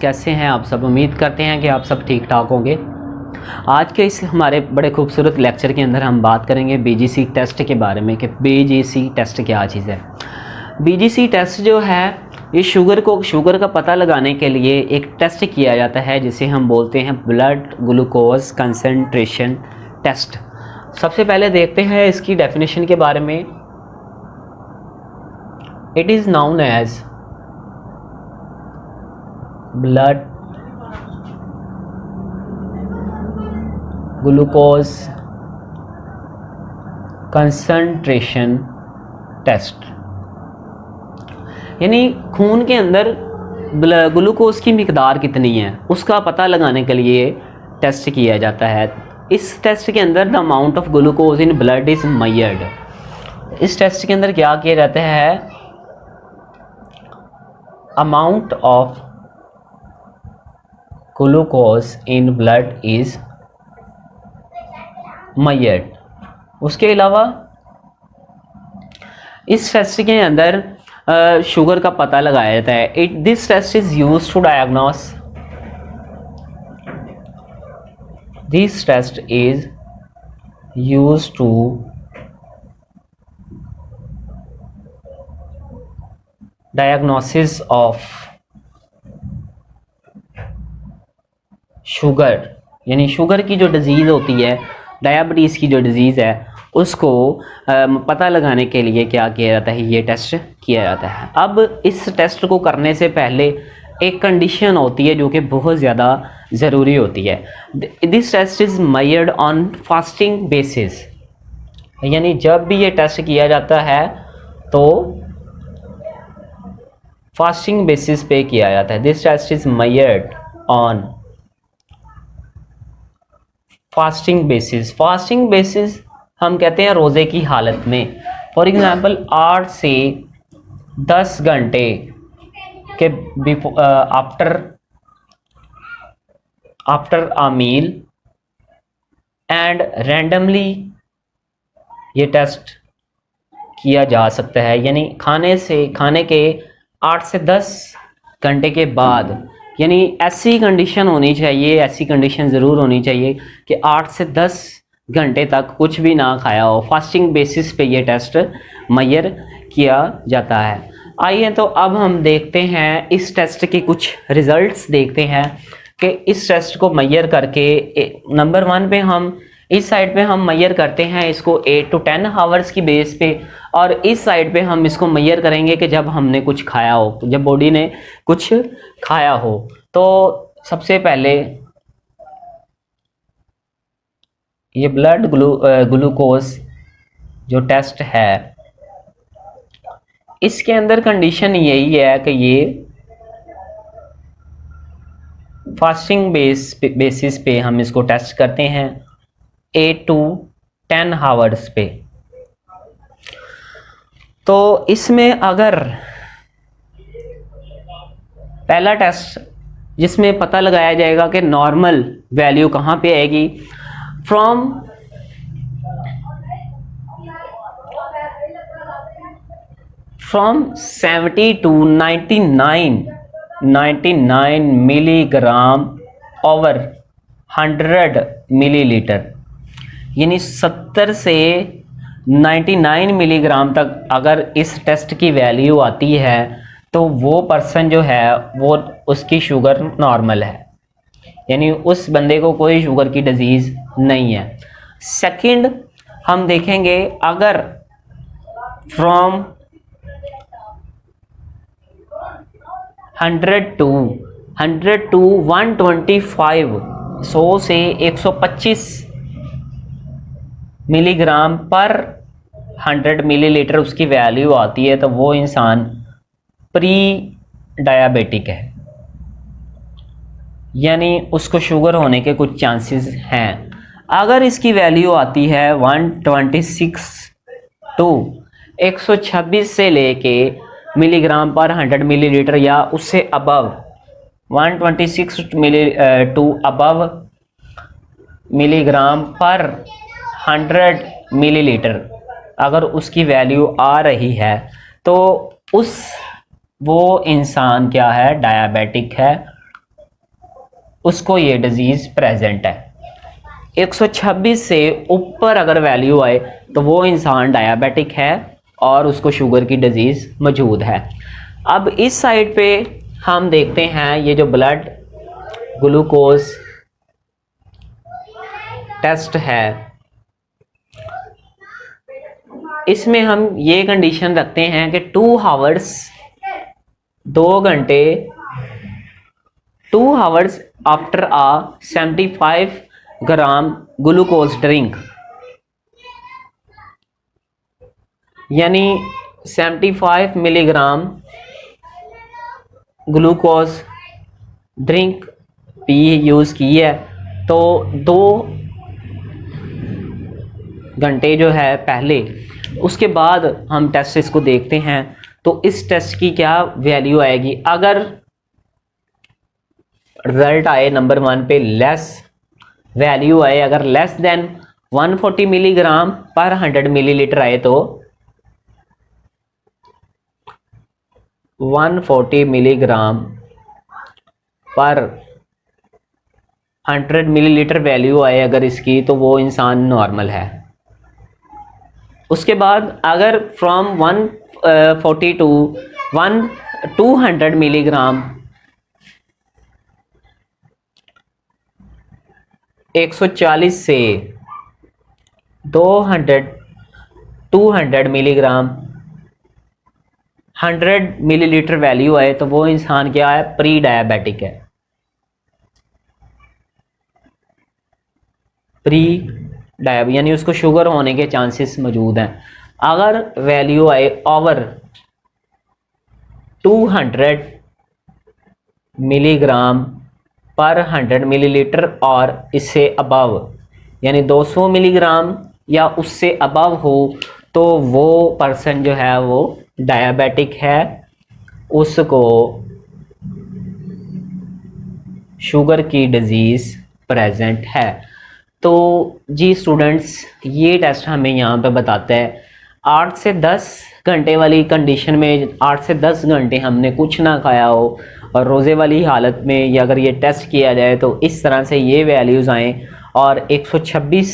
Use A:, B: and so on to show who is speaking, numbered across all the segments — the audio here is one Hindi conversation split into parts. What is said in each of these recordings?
A: कैसे हैं आप सब। उम्मीद करते हैं कि आप सब ठीक ठाक होंगे। आज के इस हमारे बड़े खूबसूरत लेक्चर के अंदर हम बात करेंगे बीजीसी टेस्ट के बारे में कि बीजीसी टेस्ट क्या चीज़ है। बीजीसी टेस्ट जो है ये शुगर का पता लगाने के लिए एक टेस्ट किया जाता है जिसे हम बोलते हैं ब्लड ग्लूकोज कंसंट्रेशन टेस्ट। सबसे पहले देखते हैं इसकी डेफिनेशन के बारे में। It is known as blood glucose concentration test, यानी खून के अंदर ग्लूकोज की मिकदार कितनी है उसका पता लगाने के लिए टेस्ट किया जाता है। इस टेस्ट के अंदर the amount of glucose in blood is measured. इस टेस्ट के अंदर क्या किया जाता है, amount of glucose in blood is measured. उसके अलावा इस टेस्ट के अंदर शुगर का पता लगाया जाता है। This test is used to diagnose, this test is used to diagnosis of sugar, यानी शुगर की जो डिजीज़ होती है, डायबिटीज़ की जो डिज़ीज़ है उसको पता लगाने के लिए क्या किया जाता है, ये टेस्ट किया जाता है। अब इस टेस्ट को करने से पहले एक कंडीशन होती है जो कि बहुत ज़्यादा ज़रूरी होती है। This test is measured on fasting basis, यानी जब भी ये टेस्ट किया जाता है तो फास्टिंग बेसिस पे किया जाता है। This test is measured on fasting basis. Fasting basis हम कहते हैं रोज़े की हालत में। फॉर एग्ज़ाम्पल 8 से 10 घंटे के after a meal and randomly ये टेस्ट किया जा सकता है, यानी खाने के 8 से 10 घंटे के बाद, यानी ऐसी कंडीशन होनी चाहिए, ऐसी कंडीशन ज़रूर होनी चाहिए कि 8 से 10 घंटे तक कुछ भी ना खाया हो। फास्टिंग बेसिस पे ये टेस्ट मेजर किया जाता है। आइए तो अब हम देखते हैं इस टेस्ट के कुछ रिजल्ट्स देखते हैं कि इस टेस्ट को मेजर करके नंबर 1 पे हम इस साइड पे हम मेजर करते हैं इसको 8 to 10 आवर्स की बेस पे, और इस साइड पे हम इसको मेजर करेंगे कि जब हमने कुछ खाया हो, जब बॉडी ने कुछ खाया हो। तो सबसे पहले ये ब्लड ग्लूकोज जो टेस्ट है इसके अंदर कंडीशन यही है कि ये फास्टिंग बेसिस पे हम इसको टेस्ट करते हैं 8 to 10 आवर्स पे। तो इसमें अगर पहला टेस्ट जिसमें पता लगाया जाएगा कि नॉर्मल वैल्यू कहाँ पे आएगी, from 70 to 99 milligram over 100 millilitre, यानी 70 से 99 मिलीग्राम तक अगर इस टेस्ट की वैल्यू आती है तो वो पर्सन जो है वो उसकी शुगर नॉर्मल है, यानी उस बंदे को कोई शुगर की डिजीज़ नहीं है। सेकंड हम देखेंगे अगर फ्रॉम 100 to 125, 100 से 125 मिलीग्राम पर 100 मिलीलीटर उसकी वैल्यू आती है तो वो इंसान प्री डायबिटिक है, यानी उसको शुगर होने के कुछ चांसेस हैं। अगर इसकी वैल्यू आती है 126 to 126 से लेके मिलीग्राम पर 100 मिलीलीटर या उससे अबव 126 टू अबव मिलीग्राम पर 100 मिलीलीटर अगर उसकी वैल्यू आ रही है तो वो इंसान क्या है, डायबिटिक है, उसको ये डिजीज़ प्रेजेंट है। 126 से ऊपर अगर वैल्यू आए तो वो इंसान डायबिटिक है और उसको शुगर की डिजीज़ मौजूद है। अब इस साइड पे हम देखते हैं ये जो ब्लड ग्लूकोज टेस्ट है, इसमें हम ये कंडीशन रखते हैं कि 2 आवर्स 2 घंटे 2 आवर्स आफ्टर आ 75 ग्राम ग्लूकोज ड्रिंक, यानी 75 milligram glucose drink P use की है तो 2 घंटे जो है पहले, उसके बाद हम टेस्ट इसको देखते हैं तो इस टेस्ट की क्या वैल्यू आएगी। अगर रिजल्ट आए नंबर 1 पे लेस वैल्यू आए, अगर लेस देन 140 मिलीग्राम पर 100 मिलीलीटर आए तो 140 मिलीग्राम पर 100 मिलीलीटर वैल्यू आए अगर इसकी, तो वो इंसान नॉर्मल है। उसके बाद अगर फ्रॉम 140 टू 200 मिलीग्राम 140 से 200 मिलीग्राम 100 मिलीलीटर वैल्यू आए तो वो इंसान क्या है, प्री डायबिटिक है। प्री डायबिटिक यानी उसको शुगर होने के चांसेस मौजूद हैं। अगर वैल्यू आए ओवर 200 मिलीग्राम पर 100 मिलीलीटर और इससे अबव यानी 200 मिलीग्राम या उससे अबव हो तो वो पर्सन जो है वो डायबिटिक है, उसको शुगर की डिजीज़ प्रेजेंट है। तो जी स्टूडेंट्स, ये टेस्ट हमें यहाँ पे बताता है 8 से 10 घंटे वाली कंडीशन में, 8 से 10 घंटे हमने कुछ ना खाया हो और रोज़े वाली हालत में या अगर ये टेस्ट किया जाए तो इस तरह से ये वैल्यूज़ आएँ और 126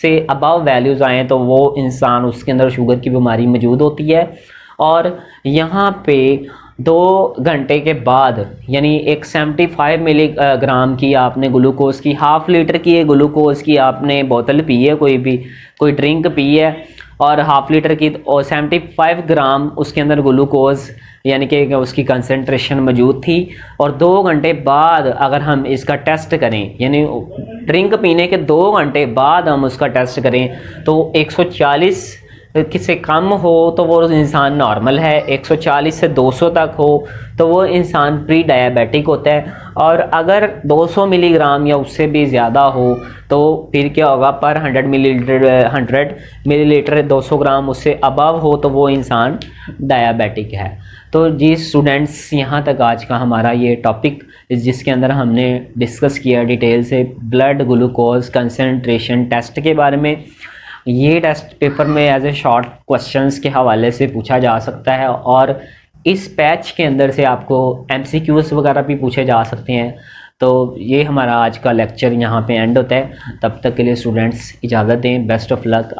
A: से अबव वैल्यूज़ आएँ तो वो इंसान, उसके अंदर शुगर की बीमारी मौजूद होती है। और यहाँ पे 2 घंटे के बाद यानी एक 75 मिलीग्राम की आपने ग्लूकोज की, हाफ लीटर की ग्लूकोज की आपने बोतल पी है, कोई ड्रिंक पी है और हाफ लीटर की और 75 ग्राम उसके अंदर ग्लूकोज यानी कि उसकी कंसंट्रेशन मौजूद थी। और 2 घंटे बाद अगर हम इसका टेस्ट करें, यानी ड्रिंक पीने के 2 घंटे बाद हम उसका टेस्ट करें तो 140 से कम हो तो वो इंसान नॉर्मल है, 140 से 200 तक हो तो वो इंसान प्री डायबिटिक होता है, और अगर 200 मिलीग्राम या उससे भी ज़्यादा हो तो फिर क्या होगा, पर 100 मिलीलीटर 200 ग्राम उससे अबव हो तो वो इंसान डायबिटिक है। तो जी स्टूडेंट्स, यहाँ तक आज का हमारा ये टॉपिक, जिसके अंदर हमने डिस्कस किया डिटेल से ब्लड ग्लूकोज कंसंट्रेशन टेस्ट के बारे में। ये टेस्ट पेपर में एज ए शॉर्ट क्वेश्चंस के हवाले से पूछा जा सकता है और इस पैच के अंदर से आपको MCQs वगैरह भी पूछे जा सकते हैं। तो ये हमारा आज का लेक्चर यहाँ पे एंड होता है। तब तक के लिए स्टूडेंट्स इजाज़त दें, बेस्ट ऑफ लक।